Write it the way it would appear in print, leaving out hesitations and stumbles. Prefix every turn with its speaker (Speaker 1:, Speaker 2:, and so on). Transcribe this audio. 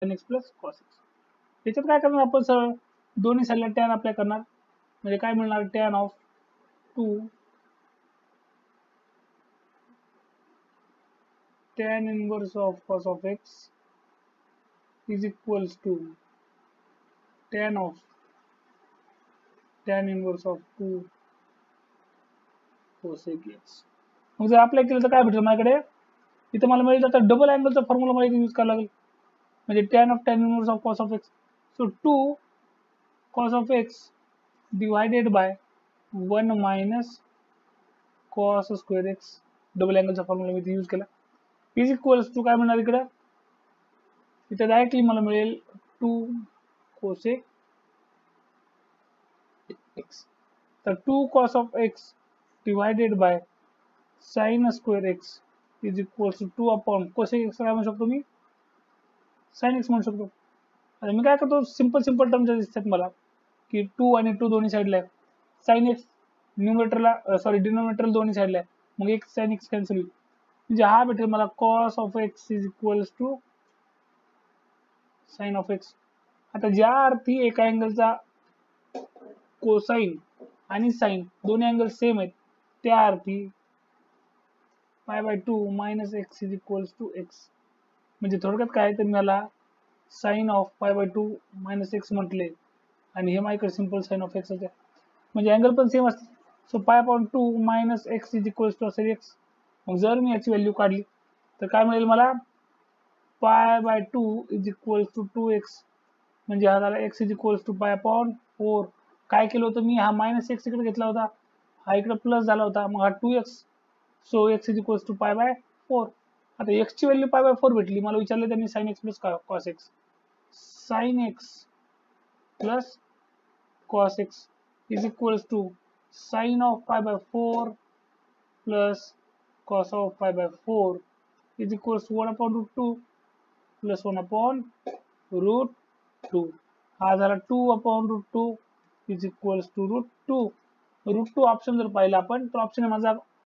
Speaker 1: tan x plus cos x. याच्यात काय करणार आपण सरळ दोन्ही साईडला टॅन अप्लाय करणार म्हणजे काय मिळणार tan of 2 tan inverse of cos of x is equals to tan inverse of 2 cosec x. मग जर अप्लाय केलं तर काय भेटेल माझ्याकडे इथं मला मिळेल आता डबल अँगलचा फॉर्म्युला मला इथे यूज करावा लागेल म्हणजे tan inverse of cos of x. So 2 cos of x divided by 1 minus cos square x double अँगलचा फॉर्म्युला मी इथे यूज केला इज इक्वल्स टू काय म्हणणार इकडे इथे डायरेक्टली मला मिळेल 2 cosec x. तर 2 cos of x divided by sin square x is equals to 2 upon cosec x काय म्हणू शकतो मी sin x म्हणू शकतो. आता मी काय करतो सिंपल टर्म दिसतात मला की 2 आणि 2 दोन्ही साईडला आहे sin x न्यूमरेटरला सॉरी डिनोमिनेटरला दोन्ही साईडला आहे मग एक sin x कॅन्सल होईल म्हणजे हा भेटेल मला cos of x is equals to sin of x. आता ज्या अर्थी एका अँगलचा कोसाइन आणि साइन दोन्ही अँगल सेम आहेत त्या अर्थी π/2 minus x is equals to x म्हणजे थोडक्यात काय तर मला साइन ऑफ π/2 मायनस एक्स म्हटले आणि हे माझ्याकडे सिंपल साइन ऑफ एक्स आहे म्हणजे अँगल पण सेम असते. So π/2 minus x is equals to असेल एक्स. मग जर मी याची व्हॅल्यू काढली तर काय मिळेल मला π/2 इज इक्वल्स टू 2x म्हणजे हा झाला x इज इक्वल्स टू π/4. काय केलं होतं मी हा मायनस एक्स इकडे घेतला होता हा इकडे प्लस झाला होता मग हा 2x. So x is equals to π/4. आता x ची व्हॅल्यू π/4 भेटली मला विचारलं त्यांनी sin x plus cos x. sin x plus cos x is equals to sin of π/4 plus cos of π/4 is equals to 1/√2 plus 1/√2. हा झाला 2/√2 इज इक्वल्स टू √2. √2 ऑप्शन जर पाहिला आपण तर ऑप्शन माझा